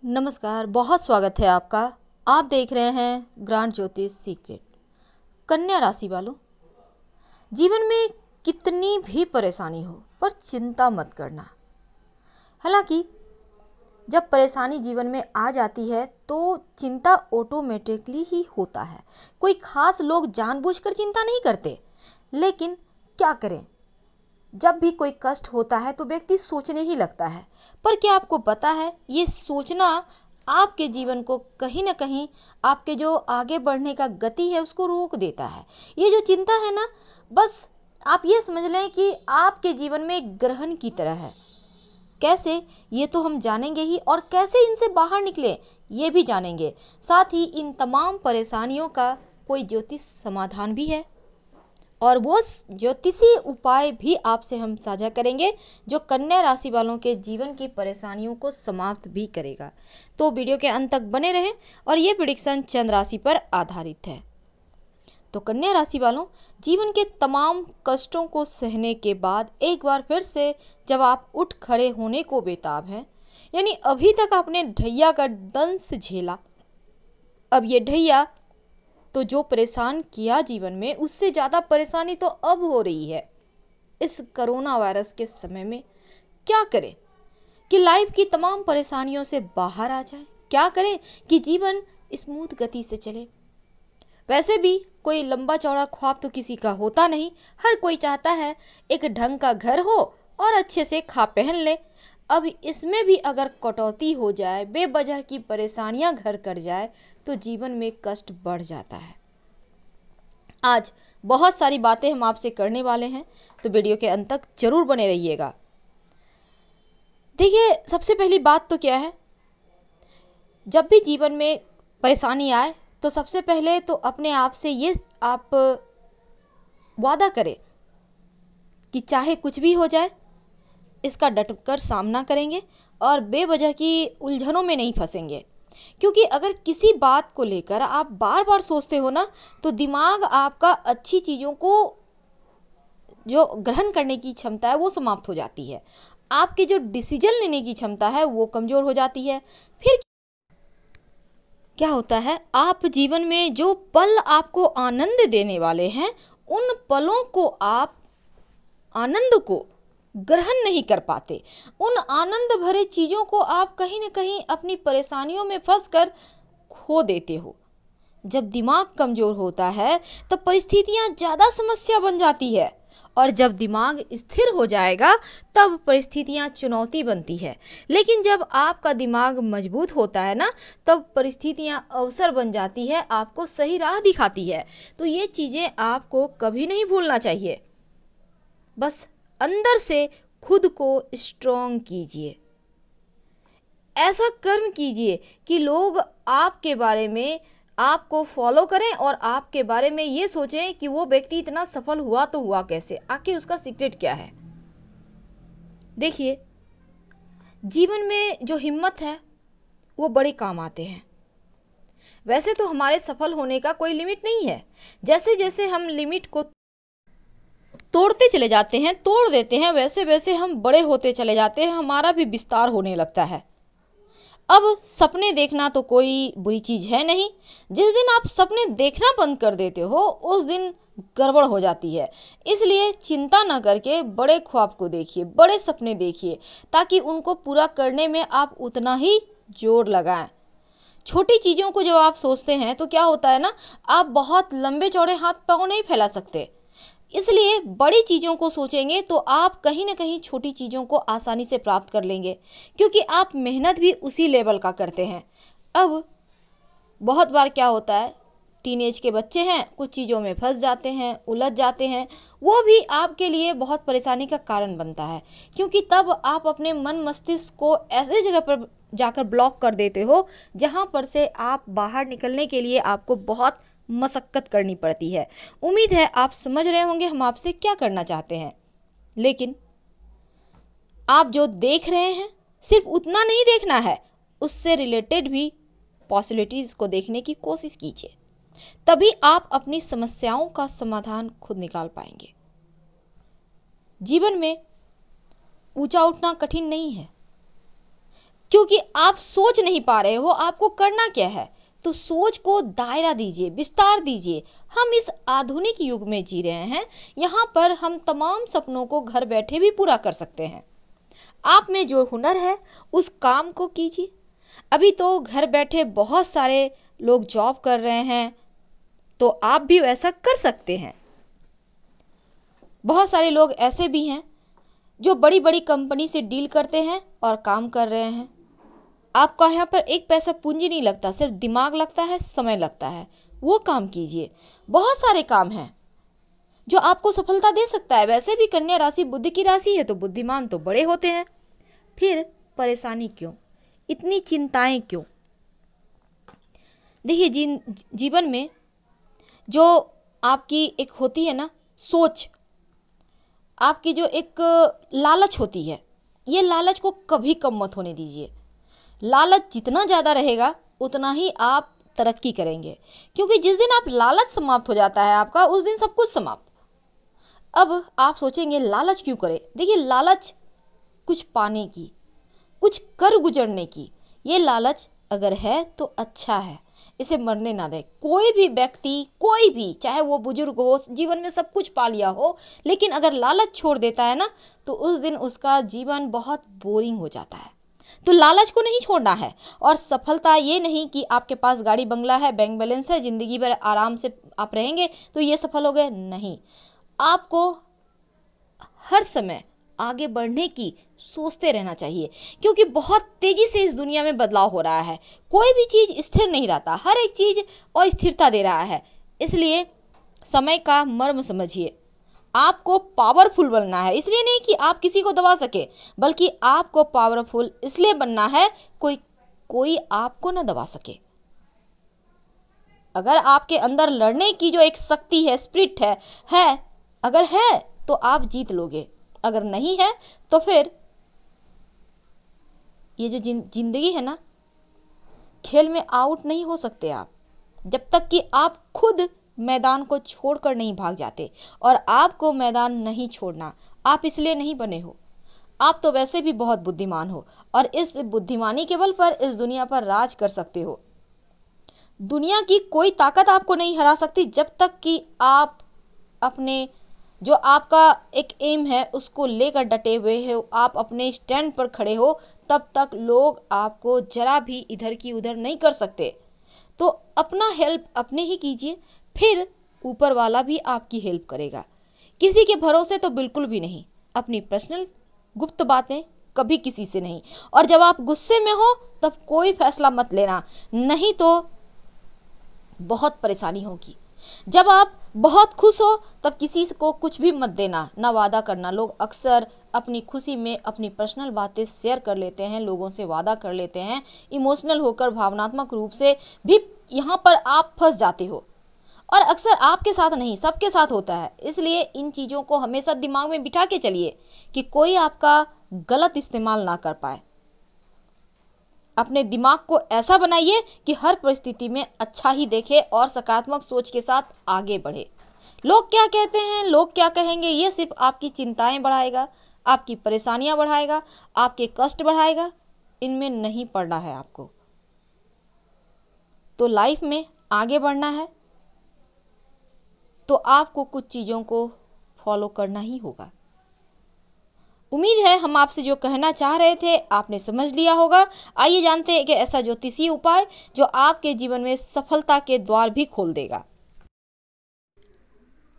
नमस्कार, बहुत स्वागत है आपका। आप देख रहे हैं ग्रांड ज्योतिष सीक्रेट। कन्या राशि वालों, जीवन में कितनी भी परेशानी हो पर चिंता मत करना। हालांकि जब परेशानी जीवन में आ जाती है तो चिंता ऑटोमेटिकली ही होता है। कोई खास लोग जानबूझकर चिंता नहीं करते, लेकिन क्या करें, जब भी कोई कष्ट होता है तो व्यक्ति सोचने ही लगता है। पर क्या आपको पता है, ये सोचना आपके जीवन को कहीं ना कहीं आपके जो आगे बढ़ने का गति है उसको रोक देता है। ये जो चिंता है ना, बस आप ये समझ लें कि आपके जीवन में एक ग्रहण की तरह है। कैसे, ये तो हम जानेंगे ही, और कैसे इनसे बाहर निकलें ये भी जानेंगे। साथ ही इन तमाम परेशानियों का कोई ज्योतिष समाधान भी है, और वो ज्योतिषी उपाय भी आपसे हम साझा करेंगे जो कन्या राशि वालों के जीवन की परेशानियों को समाप्त भी करेगा। तो वीडियो के अंत तक बने रहें, और ये प्रेडिक्शन चंद राशि पर आधारित है। तो कन्या राशि वालों, जीवन के तमाम कष्टों को सहने के बाद एक बार फिर से जब आप उठ खड़े होने को बेताब हैं, यानी अभी तक आपने ढैया का दंश झेला, अब ये ढैया तो जो परेशान किया जीवन में, उससे ज़्यादा परेशानी तो अब हो रही है। इस कोरोना वायरस के समय में क्या करें कि लाइफ की तमाम परेशानियों से बाहर आ जाए, क्या करें कि जीवन स्मूथ गति से चले। वैसे भी कोई लंबा चौड़ा ख्वाब तो किसी का होता नहीं, हर कोई चाहता है एक ढंग का घर हो और अच्छे से खा पहन ले। अब इसमें भी अगर कटौती हो जाए, बेवजह की परेशानियां घर कर जाए, तो जीवन में कष्ट बढ़ जाता है। आज बहुत सारी बातें हम आपसे करने वाले हैं, तो वीडियो के अंत तक जरूर बने रहिएगा। देखिए, सबसे पहली बात तो क्या है, जब भी जीवन में परेशानी आए तो सबसे पहले तो अपने आप से ये आप वादा करें कि चाहे कुछ भी हो जाए इसका डटकर सामना करेंगे और बेवजह की उलझनों में नहीं फंसेंगे। क्योंकि अगर किसी बात को लेकर आप बार बार सोचते हो ना, तो दिमाग आपका अच्छी चीज़ों को जो ग्रहण करने की क्षमता है वो समाप्त हो जाती है। आपकी जो डिसीजन लेने की क्षमता है वो कमज़ोर हो जाती है। फिर क्या होता है, आप जीवन में जो पल आपको आनंद देने वाले हैं, उन पलों को आप आनंद को ग्रहण नहीं कर पाते। उन आनंद भरे चीज़ों को आप कहीं ना कहीं अपनी परेशानियों में फंसकर खो देते हो। जब दिमाग कमज़ोर होता है तो परिस्थितियाँ ज़्यादा समस्या बन जाती है, और जब दिमाग स्थिर हो जाएगा तब परिस्थितियाँ चुनौती बनती है। लेकिन जब आपका दिमाग मजबूत होता है ना, तब परिस्थितियाँ अवसर बन जाती है, आपको सही राह दिखाती है। तो ये चीज़ें आपको कभी नहीं भूलना चाहिए। बस अंदर से खुद को स्ट्रॉन्ग कीजिए, ऐसा कर्म कीजिए कि लोग आपके बारे में आपको फॉलो करें और आपके बारे में ये सोचें कि वो व्यक्ति इतना सफल हुआ तो हुआ कैसे, आखिर उसका सीक्रेट क्या है। देखिए, जीवन में जो हिम्मत है वो बड़े काम आते हैं। वैसे तो हमारे सफल होने का कोई लिमिट नहीं है, जैसे जैसे हम लिमिट को तोड़ते चले जाते हैं, तोड़ देते हैं, वैसे वैसे हम बड़े होते चले जाते हैं, हमारा भी विस्तार होने लगता है। अब सपने देखना तो कोई बुरी चीज़ है नहीं। जिस दिन आप सपने देखना बंद कर देते हो उस दिन गड़बड़ हो जाती है। इसलिए चिंता न करके बड़े ख्वाब को देखिए, बड़े सपने देखिए, ताकि उनको पूरा करने में आप उतना ही जोर लगाएं। छोटी चीज़ों को जब आप सोचते हैं तो क्या होता है ना, आप बहुत लंबे चौड़े हाथ पाँव नहीं फैला सकते। इसलिए बड़ी चीज़ों को सोचेंगे तो आप कहीं ना कहीं छोटी चीज़ों को आसानी से प्राप्त कर लेंगे, क्योंकि आप मेहनत भी उसी लेवल का करते हैं। अब बहुत बार क्या होता है, टीनेज के बच्चे हैं, कुछ चीज़ों में फंस जाते हैं, उलझ जाते हैं, वो भी आपके लिए बहुत परेशानी का कारण बनता है। क्योंकि तब आप अपने मन मस्तिष्क को ऐसे जगह पर जाकर ब्लॉक कर देते हो जहाँ पर से आप बाहर निकलने के लिए आपको बहुत मशक्कत करनी पड़ती है। उम्मीद है आप समझ रहे होंगे हम आपसे क्या करना चाहते हैं। लेकिन आप जो देख रहे हैं सिर्फ उतना नहीं देखना है, उससे रिलेटेड भी पॉसिबिलिटीज़ को देखने की कोशिश कीजिए, तभी आप अपनी समस्याओं का समाधान खुद निकाल पाएंगे। जीवन में ऊंचा उठना कठिन नहीं है, क्योंकि क्योंकि आप सोच नहीं पा रहे हो आपको करना क्या है। तो सोच को दायरा दीजिए, विस्तार दीजिए। हम इस आधुनिक युग में जी रहे हैं, यहाँ पर हम तमाम सपनों को घर बैठे भी पूरा कर सकते हैं। आप में जो हुनर है उस काम को कीजिए। अभी तो घर बैठे बहुत सारे लोग जॉब कर रहे हैं, तो आप भी वैसा कर सकते हैं। बहुत सारे लोग ऐसे भी हैं जो बड़ी बड़ी कंपनी से डील करते हैं और काम कर रहे हैं। आपका यहाँ पर एक पैसा पूंजी नहीं लगता, सिर्फ दिमाग लगता है, समय लगता है। वो काम कीजिए। बहुत सारे काम हैं जो आपको सफलता दे सकता है। वैसे भी कन्या राशि बुद्धि की राशि है, तो बुद्धिमान तो बड़े होते हैं। फिर परेशानी क्यों, इतनी चिंताएं क्यों? देखिए, जीवन में जो आपकी एक होती है ना सोच, आपकी जो एक लालच होती है, ये लालच को कभी कम मत होने दीजिए। लालच जितना ज़्यादा रहेगा उतना ही आप तरक्की करेंगे, क्योंकि जिस दिन आप लालच समाप्त हो जाता है आपका, उस दिन सब कुछ समाप्त। अब आप सोचेंगे लालच क्यों करें? देखिए, लालच कुछ पाने की, कुछ कर गुजरने की, ये लालच अगर है तो अच्छा है, इसे मरने ना दें। कोई भी व्यक्ति, कोई भी, चाहे वो बुजुर्ग हो, जीवन में सब कुछ पा लिया हो, लेकिन अगर लालच छोड़ देता है ना, तो उस दिन उसका जीवन बहुत बोरिंग हो जाता है। तो लालच को नहीं छोड़ना है। और सफलता ये नहीं कि आपके पास गाड़ी बंगला है, बैंक बैलेंस है, जिंदगी भर आराम से आप रहेंगे तो ये सफल हो गए, नहीं। आपको हर समय आगे बढ़ने की सोचते रहना चाहिए, क्योंकि बहुत तेजी से इस दुनिया में बदलाव हो रहा है। कोई भी चीज़ स्थिर नहीं रहता, हर एक चीज़ अस्थिरता दे रहा है। इसलिए समय का मर्म समझिए। आपको पावरफुल बनना है, इसलिए नहीं कि आप किसी को दबा सके, बल्कि आपको पावरफुल इसलिए बनना है कोई आपको ना दबा सके। अगर आपके अंदर लड़ने की जो एक शक्ति है, स्पिरिट है, अगर है तो आप जीत लोगे, अगर नहीं है तो फिर ये जो जिंदगी है ना, खेल में आउट नहीं हो सकते आप, जब तक कि आप खुद मैदान को छोड़कर नहीं भाग जाते। और आपको मैदान नहीं छोड़ना, आप इसलिए नहीं बने हो, आप तो वैसे भी बहुत बुद्धिमान हो, और इस बुद्धिमानी के बल पर इस दुनिया पर राज कर सकते हो। दुनिया की कोई ताकत आपको नहीं हरा सकती, जब तक कि आप अपने जो आपका एक एम है उसको लेकर डटे हुए हो, आप अपने स्टैंड पर खड़े हो, तब तक लोग आपको जरा भी इधर की उधर नहीं कर सकते। तो अपना हेल्प अपने ही कीजिए, फिर ऊपर वाला भी आपकी हेल्प करेगा। किसी के भरोसे तो बिल्कुल भी नहीं। अपनी पर्सनल गुप्त बातें कभी किसी से नहीं। और जब आप गुस्से में हो तब कोई फैसला मत लेना, नहीं तो बहुत परेशानी होगी। जब आप बहुत खुश हो तब किसी को कुछ भी मत देना, ना वादा करना। लोग अक्सर अपनी खुशी में अपनी पर्सनल बातें शेयर कर लेते हैं, लोगों से वादा कर लेते हैं, इमोशनल होकर, भावनात्मक रूप से भी यहाँ पर आप फंस जाते हो। और अक्सर आपके साथ नहीं, सबके साथ होता है। इसलिए इन चीज़ों को हमेशा दिमाग में बिठा के चलिए कि कोई आपका गलत इस्तेमाल ना कर पाए। अपने दिमाग को ऐसा बनाइए कि हर परिस्थिति में अच्छा ही देखे और सकारात्मक सोच के साथ आगे बढ़े। लोग क्या कहते हैं, लोग क्या कहेंगे, ये सिर्फ आपकी चिंताएं बढ़ाएगा, आपकी परेशानियां बढ़ाएगा, आपके कष्ट बढ़ाएगा। इनमें नहीं पड़ना है आपको। तो लाइफ में आगे बढ़ना है तो आपको कुछ चीज़ों को फॉलो करना ही होगा। उम्मीद है हम आपसे जो कहना चाह रहे थे आपने समझ लिया होगा। आइए जानते हैं कि ऐसा ज्योतिषीय उपाय जो आपके जीवन में सफलता के द्वार भी खोल देगा।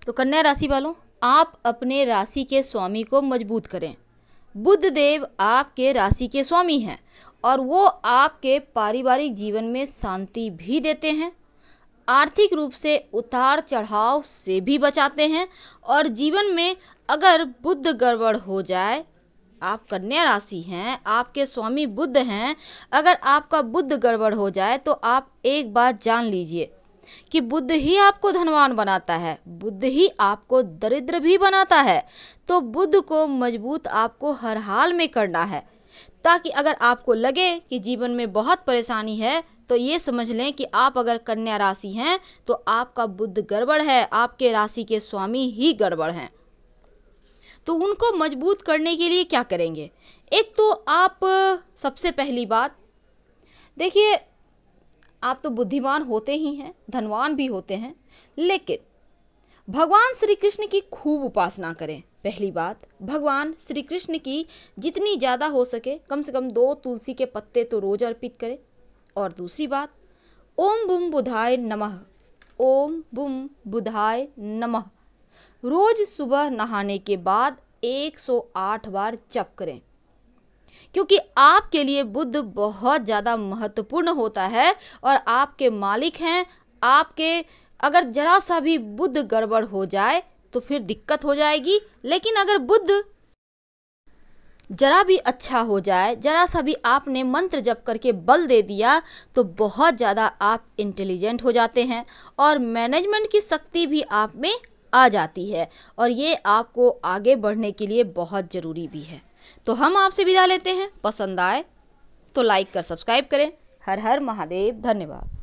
तो कन्या राशि वालों, आप अपने राशि के स्वामी को मजबूत करें। बुध देव आपके राशि के स्वामी हैं और वो आपके पारिवारिक जीवन में शांति भी देते हैं, आर्थिक रूप से उतार चढ़ाव से भी बचाते हैं। और जीवन में अगर बुध गड़बड़ हो जाए, आप कन्या राशि हैं, आपके स्वामी बुध हैं, अगर आपका बुध गड़बड़ हो जाए तो आप एक बात जान लीजिए कि बुध ही आपको धनवान बनाता है, बुध ही आपको दरिद्र भी बनाता है। तो बुध को मजबूत आपको हर हाल में करना है, ताकि अगर आपको लगे कि जीवन में बहुत परेशानी है तो ये समझ लें कि आप अगर कन्या राशि हैं तो आपका बुध गड़बड़ है, आपके राशि के स्वामी ही गड़बड़ हैं। तो उनको मजबूत करने के लिए क्या करेंगे? एक तो आप सबसे पहली बात देखिए, आप तो बुद्धिमान होते ही हैं, धनवान भी होते हैं, लेकिन भगवान श्री कृष्ण की खूब उपासना करें। पहली बात, भगवान श्री कृष्ण की जितनी ज़्यादा हो सके कम से कम 2 तुलसी के पत्ते तो रोज अर्पित करें। और दूसरी बात, ओम बुम बुधाय नमः, ओम बुम बुधाय नमः रोज सुबह नहाने के बाद 108 बार जप करें, क्योंकि आपके लिए बुद्ध बहुत ज़्यादा महत्वपूर्ण होता है और आपके मालिक हैं। आपके अगर जरा सा भी बुद्ध गड़बड़ हो जाए तो फिर दिक्कत हो जाएगी, लेकिन अगर बुद्ध जरा भी अच्छा हो जाए, जरा सा भी आपने मंत्र जप करके बल दे दिया तो बहुत ज़्यादा आप इंटेलिजेंट हो जाते हैं और मैनेजमेंट की शक्ति भी आप में आ जाती है, और ये आपको आगे बढ़ने के लिए बहुत ज़रूरी भी है। तो हम आपसे विदा लेते हैं। पसंद आए तो लाइक कर सब्सक्राइब करें। हर हर महादेव। धन्यवाद।